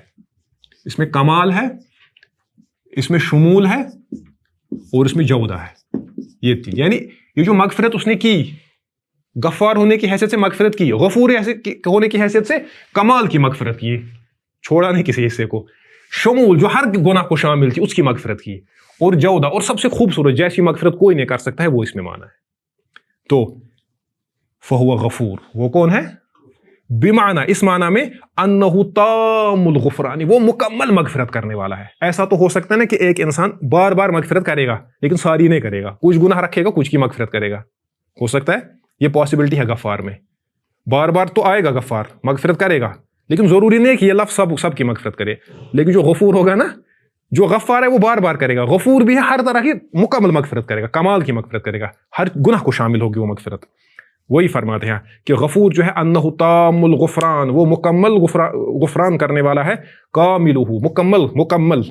اس میں کمال ہے, اس میں شمول ہے, اور اس میں جودہ ہے. یہ تھی یعنی یہ جو مغفرت اس نے کی, غفار ہونے کی حیثیت سے مغفرت کی, غفور ہونے کی حیثیت سے کمال کی مغفرت کی, چھوڑا نہیں کسی حصے کو. شمول جو ہر گناہ کو شامل تھی اس کی مغفرت کی, اور جودہ اور سب سے خوبصورت جیسی مغفرت کوئی نہیں کر سکتا ہے وہ اس میں مانا ہے. تو فہو غفور, وہ کون ہے, بمعنی اس معنی میں انہ تام الغفران, وہ مکمل مغفرت کرنے والا ہے. ایسا تو ہو سکتا ہے نا کہ ایک انسان بار بار مغفرت کرے گا لیکن ساری نہیں کرے گا, کچھ گناہ رکھے گا کچھ کی مغفرت کرے گا, ہو سکتا ہے, یہ پاسبلٹی ہے غفار میں. بار بار تو آئے گا غفار, مغفرت کرے گا, لیکن ضروری نہیں کہ یہ لفظ سب کی مغفرت کرے. لیکن جو غفور ہوگا نا, جو غفار ہے وہ بار بار کرے گا. غفور بھی ہے, ہر طرح کی مکمل مغفرت کرے گا, کمال کی مغفرت کرے گا, ہر گناہ کو شامل ہوگی وہ مغفرت. وہی فرماتے ہیں کہ غفور جو ہے انہ تام الغفران, وہ مکمل غفران کرنے والا ہے, کاملہ مکمل,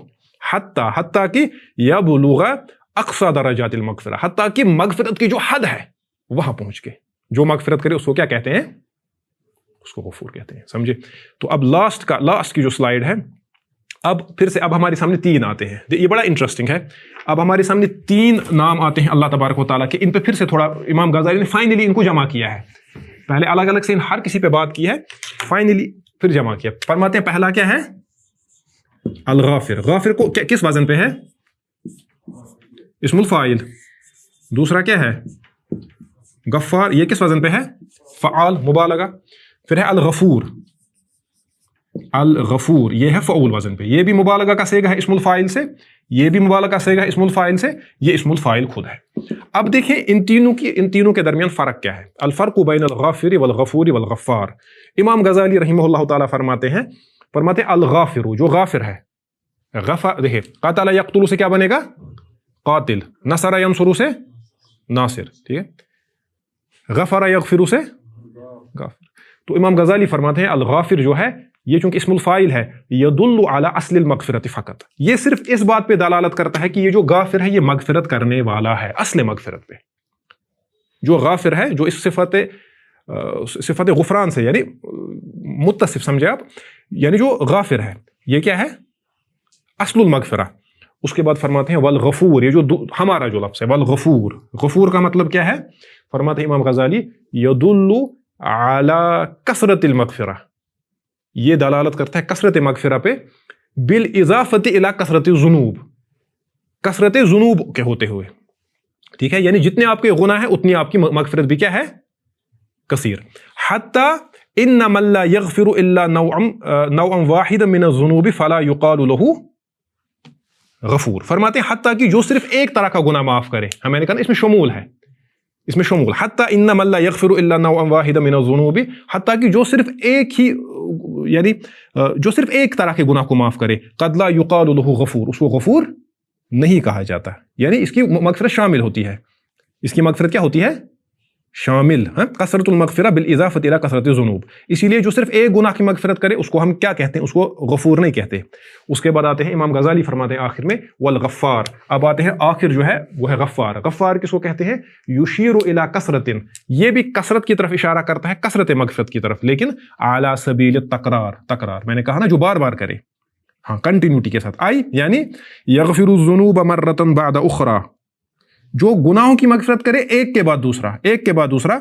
حتی کہ یبلغ اقصی درجات المغفرہ, حتی کہ مغفرت کی جو حد ہے وہاں پہنچ کے جو مغفرت کرے اس کو کیا کہتے ہیں, اس کو غفور کہتے ہیں. سمجھے. تو اب لاسٹ کی جو سلائیڈ ہے, اب پھر سے اب ہمارے سامنے 3 آتے ہیں. یہ بڑا انٹرسٹنگ ہے. اب ہمارے سامنے 3 نام آتے ہیں اللہ تبارک و تعالیٰ کے. ان پہ پھر سے تھوڑا امام غزالی نے فائنلی ان کو جمع کیا ہے. پہلے الگ الگ سے ہر کسی پہ بات کی ہے, فائنلی پھر جمع کیا. فرماتے ہیں پہلا کیا ہے, الغافر. غافر کو کس وزن پہ ہے, اسم الفاعل. دوسرا کیا ہے, غفار, یہ کس وزن پہ ہے, فعال مبالغہ. پھر ہے الغفور. الغفور یہ ہے فعول وزن پہ, یہ بھی مبالغہ کا صیغہ ہے اسم الفاعل سے, یہ بھی مبالغہ کا صیغہ ہے اسم الفاعل سے, یہ اسم الفاعل خود ہے. اب دیکھیں ان تینوں کے درمیان فرق کیا ہے. الفرق بین الغافر والغفور والغفار. امام غزالی رحمہ اللہ تعالیٰ فرماتے ہیں الغافر, جو غافر ہے, دیکھیں قاتل یقتل سے کیا بنے گا, قاتل. نصر ینصر سے ناصر, ٹھیک ہے. غفر یغفر سے غافر. تو امام غزالی فرماتے ہیں الغافر جو ہے یہ چونکہ اسم الفاعل ہے, یدل علی اصل المغفرت فقط, یہ صرف اس بات پہ دلالت کرتا ہے کہ یہ جو غافر ہے یہ مغفرت کرنے والا ہے, اصل مغفرت پہ. جو غافر ہے, جو اس صفت غفران سے یعنی متصف, سمجھے آپ, یعنی جو غافر ہے یہ کیا ہے, اصل المغفرہ. اس کے بعد فرماتے ہیں والغفور, یہ جو ہمارا جو لفظ ہے والغفور, غفور کا مطلب کیا ہے, فرماتے ہیں امام غزالی یدل علی کثرت المغفرہ, یہ دلالت کرتا ہے کثرت مغفرہ پہ, بالاضافت الی کثرت الذنوب, کثرت ذنوب کے ہوتے ہوئے, ٹھیک ہے. یعنی جتنے آپ کے گناہ ہیں اتنی آپ کی مغفرت بھی کیا ہے, کثیر. حتی ان من لا یغفر الا نوعا واحدا من الذنوب فلا یقال له غفور. فرماتے ہیں حتیٰ کہ جو صرف ایک طرح کا گناہ معاف کرے, میں نے کہا اس میں شمول ہے, اس میں شمول. حتیٰ ان من لا یغفر الا نوعا واحدا من الذنوب, حتیٰ کہ جو صرف ایک ہی یعنی جو صرف ایک طرح کے گناہ کو معاف کرے, قد لا یقال له غفور, اس کو غفور نہیں کہا جاتا. یعنی اس کی مغفرت شامل ہوتی ہے, اس کی مغفرت کیا ہوتی ہے, شامل, کثرت المغفرہ بالاضافت الی کثرت الذنوب. اسی لیے جو صرف ایک گناہ کی مغفرت کرے اس کو ہم کیا کہتے ہیں, اس کو غفور نہیں کہتے. اس کے بعد آتے ہیں امام غزالی فرماتے ہیں آخر میں والغفار. اب آتے ہیں آخر جو ہے وہ ہے غفار. غفار کس کو کہتے ہیں, یشیر الی کثرت, یہ بھی کثرت کی طرف اشارہ کرتا ہے, کثرت مغفرت کی طرف, لیکن علی سبیل تکرار, میں نے کہا نا جو بار بار کرے, ہاں کنٹینیوٹی کے ساتھ آئی, یعنی یغفر الذنوب مرۃ بعد اخری, جو گناہوں کی مغفرت کرے ایک کے بعد دوسرا, ایک کے بعد دوسرا.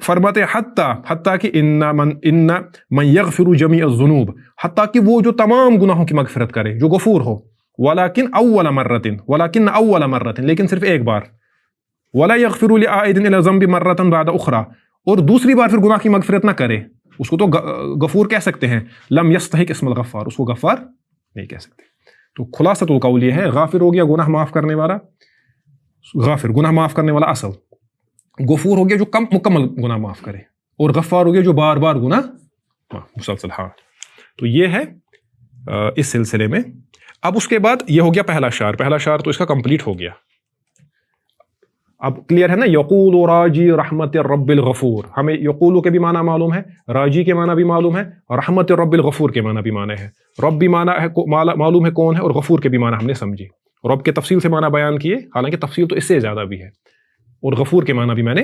فرماتے حتیٰ کہ ان من یغفر جمیع الذنوب, حتیٰ کہ وہ جو تمام گناہوں کی مغفرت کرے, جو غفور ہو, ولیکن اول مرۃ, لیکن صرف ایک بار, ولا یغفر لعائد الی الذنب مرۃ بعد اخری, اور دوسری بار پھر گناہ کی مغفرت نہ کرے, اس کو تو غفور کہہ سکتے ہیں, لم یستحق اسم الغفار, اس کو غفار نہیں کہہ سکتے. تو خلاصۃ القول یہ ہے, غافر ہو گیا گناہ معاف کرنے والا, غافر گناہ معاف کرنے والا اصل, غفور ہو گیا جو مکمل گناہ معاف کرے, اور غفار ہو گیا جو بار بار گناہ مسلسل ہاں. تو یہ ہے اس سلسلے میں. اب اس کے بعد یہ ہو گیا پہلا شعر تو اس کا کمپلیٹ ہو گیا. اب کلیئر ہے نا. یقول راجی رحمت رب الغفور, ہمیں یقول کے بھی معنی معلوم ہے, راجی کے معنی بھی معلوم ہے, رحمت رب الغفور کے معنی بھی معنی ہے. رب بھی معنی ہے معلوم ہے کون ہے, اور غفور کے بھی معنی ہم نے سمجھے. رب کے تفصیل سے معنی بیان کیے, حالانکہ تفصیل تو اس سے زیادہ بھی ہے, اور غفور کے معنی بھی میں نے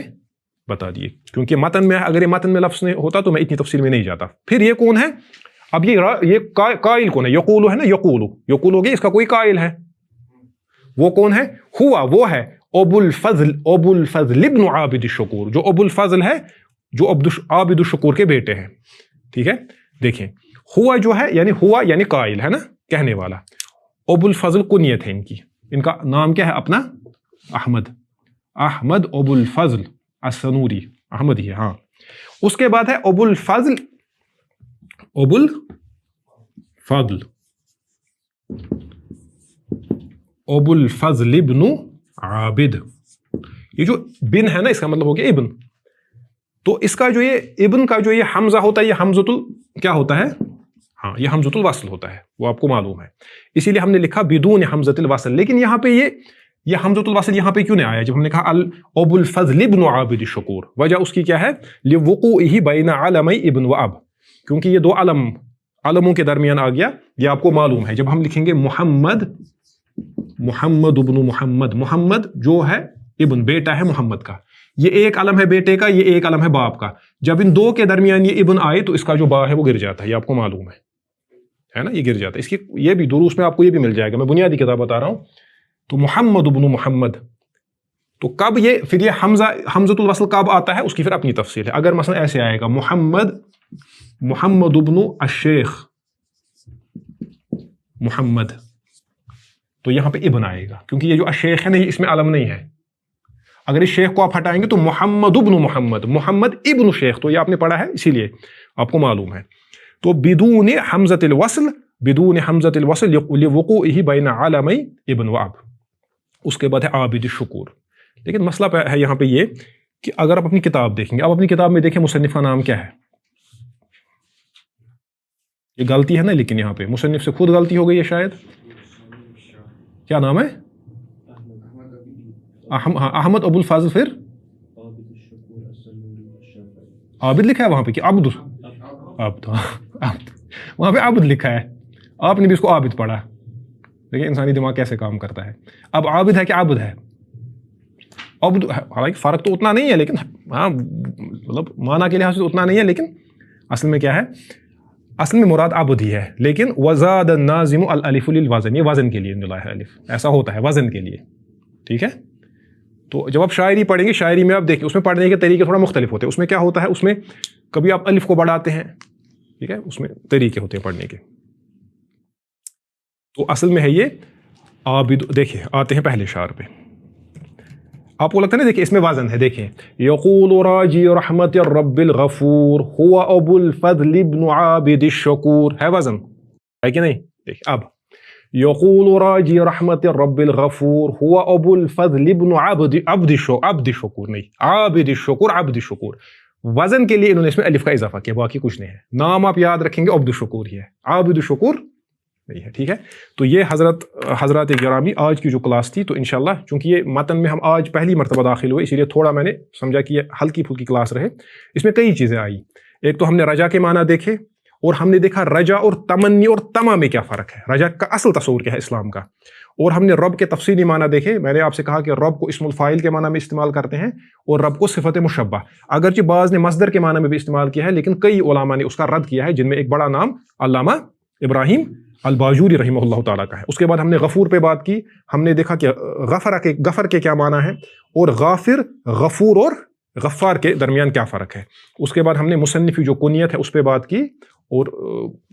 بتا دیے, کیونکہ متن میں اگر یہ متن میں لفظ نہیں ہوتا تو میں اتنی تفصیل میں نہیں جاتا. پھر یہ کون ہے؟ اب یہ قائل کون ہے؟ یقول ہے نا, یقول ہو گیا, اس کا کوئی قائل ہے, وہ کون ہے؟ ہوا, وہ ہے ابو الفضل ابن عابد الشکور, جو ابو الفضل ہے, جو عابد الشکور کے بیٹے ہیں. ٹھیک ہے, دیکھیں ہوا جو ہے یعنی قائل ہے نا, کہنے والا. ابو الفضل کنیت ہے ان کی, ان کا نام کیا ہے اپنا؟ احمد ابو الفضل السنوری, احمد ہی ہے ہاں. اس کے بعد ہے ابو الفضل ابن عابد. یہ جو بن ہے نا, اس کا مطلب ہو گیا ابن. تو اس کا جو یہ ابن کا جو یہ حمزہ ہوتا ہے, یہ حمزۃ کیا ہوتا ہے؟ ہاں, یہ حمزۃ الوصل ہوتا ہے, وہ آپ کو معلوم ہے. اسی لیے ہم نے لکھا بدون حمزۃ الوصل. لیکن یہاں پہ یہ حمزۃ الوصل یہاں پہ کیوں نہیں آیا جب ہم نے کہا ابو الفضل ابن عابد الشکور؟ وجہ اس کی کیا ہے؟ لوقوعہ بین علمی ابن و اب, کیونکہ یہ دو علموں کے درمیان آ گیا. یہ آپ کو معلوم ہے. جب ہم لکھیں گے محمد ابن محمد جو ہے ابن, بیٹا ہے محمد کا, یہ ایک علم ہے بیٹے کا, یہ ایک علم ہے باپ کا. جب ان دو کے درمیان یہ ابن آئے تو اس کا جو با ہے وہ گر جاتا ہے, یہ آپ کو معلوم ہے نا, یہ گر جاتا ہے. اس کی یہ بھی دروس میں آپ کو یہ بھی مل جائے گا, میں بنیادی کتاب بتا رہا ہوں. تو محمد ابن محمد, تو کب پھر یہ حمزۃ الوصل کب آتا ہے, اس کی پھر اپنی تفصیل ہے. اگر مثلا ایسے آئے گا محمد ابن الشیخ محمد, تو یہاں پہ ابن آئے گا, کیونکہ یہ جو الشیخ ہے نا, یہ اس میں علم نہیں ہے. اگر اس شیخ کو آپ ہٹائیں گے تو محمد ابن محمد ابن شیخ, تو یہ آپ نے پڑھا ہے, اسی لیے آپ کو معلوم ہے. تو بدون حمزۃ الوصل لوقوعہ بین علمی ابن و اب. اس کے بعد ہے عابد الشکور. لیکن مسئلہ ہے یہاں پہ یہ کہ اگر آپ اپنی کتاب دیکھیں گے, آپ اپنی کتاب میں دیکھیں مصنف کا نام کیا ہے. یہ غلطی ہے نا, لیکن یہاں پہ مصنف سے خود غلطی ہو گئی ہے شاید. کیا نام ہے؟ احمد ابو الفاضل, پھر عابد لکھا ہے وہاں پہ کہ عبد وہاں پہ عبد لکھا ہے. آپ نے بھی اس کو عابد پڑھا. دیکھیں انسانی دماغ کیسے کام کرتا ہے. اب عابد ہے کہ عبد ہے؟ عبد, حالانکہ فرق تو اتنا نہیں ہے, لیکن ہاں مطلب معنی کے لحاظ سے اتنا نہیں ہے, لیکن اصل میں کیا ہے, اصل میں مراد عبد ہی ہے. لیکن وزاد الناظم الالف للوزن, یہ وزن کے لیے ملا ہے الف, ایسا ہوتا ہے وزن کے لیے. ٹھیک ہے, تو جب آپ شاعری پڑھیں گے, شاعری میں آپ دیکھیں اس میں پڑھنے کے طریقے تھوڑا مختلف ہوتے ہیں. اس میں کیا ہوتا ہے, اس میں کبھی آپ الف کو بڑھاتے ہیں, ٹھیک ہے, اس میں طریقے ہوتے ہیں پڑھنے کے. تو اصل میں ہے یہ عابد. دیکھیں آتے ہیں پہلے شعر پہ, آپ کو لگتا ہے نا, دیکھیں اس میں وزن ہے. دیکھیں یقول راجی رحمت الرب الغفور هو ابو الفضل ابن عابد الشکور, ہے وزن ہے کہ نہیں؟ دیکھیں اب یقول راجی رحمت الرب الغفور هو ابو الفضل ابن عبد الشکور, نہیں عابد الشکور, عبد الشکور. وزن کے لیے انہوں نے اس میں الف کا اضافہ کیا, باقی کچھ نہیں ہے. نام آپ یاد رکھیں گے عبد الشکور ہی ہے, عابد الشکور نہیں ہے. ٹھیک ہے, تو یہ حضرات گرامی آج کی جو کلاس تھی, تو انشاءاللہ چونکہ یہ متن میں ہم آج پہلی مرتبہ داخل ہوئے, اسی لیے تھوڑا میں نے سمجھا کہ یہ ہلکی پھلکی کلاس رہے. اس میں کئی چیزیں آئی. ایک تو ہم نے رجا کے معنی دیکھے, اور ہم نے دیکھا رجا اور تمنی اور تما میں کیا فرق ہے, رجا کا اصل تصور کیا ہے اسلام کا. اور ہم نے رب کے تفصیلی معنی دیکھے. میں نے آپ سے کہا کہ رب کو اسم الفاعل کے معنی میں استعمال کرتے ہیں, اور رب کو صفت مشبہ, اگرچہ بعض نے مصدر کے معنی میں بھی استعمال کیا ہے, لیکن کئی علماء نے اس کا رد کیا ہے, جن میں ایک بڑا نام علامہ ابراہیم الباجوری رحمہ اللہ تعالیٰ کا ہے. اس کے بعد ہم نے غفور پہ بات کی. ہم نے دیکھا کہ غفر کے کیا معنی ہے, اور غافر, غفور اور غفار کے درمیان کیا فرق ہے. اس کے بعد ہم نے مصنفی جو کنیت ہے اس پہ بات کی, اور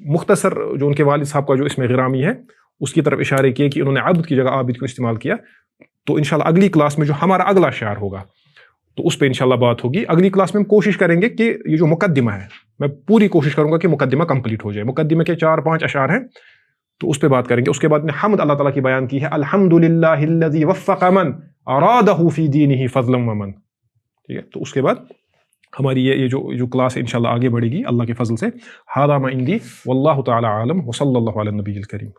مختصر جو ان کے والد صاحب کا جو اس میں غرامی ہے اس کی طرف اشارے کیے کہ انہوں نے عبد کی جگہ عابد کو استعمال کیا. تو انشاءاللہ اگلی کلاس میں جو ہمارا اگلا شعر ہوگا تو اس پہ انشاءاللہ بات ہوگی. اگلی کلاس میں ہم کوشش کریں گے کہ یہ جو مقدمہ ہے, میں پوری کوشش کروں گا کہ مقدمہ کمپلیٹ ہو جائے. مقدمہ کے 4-5 اشعار ہیں, تو اس پہ بات کریں گے. اس کے بعد نے حمد اللہ تعالیٰ کی بیان کی ہے, الحمدللہ الذی وفق من ارادہ فی دینہ فضلا ومن. ٹھیک ہے, تو اس کے بعد ہماری یہ جو کلاس ہے انشاءاللہ آگے بڑھے گی اللہ کے فضل سے. ھذا ما عندی واللہ تعالی عالم وصلی اللہ علی النبی الکریم.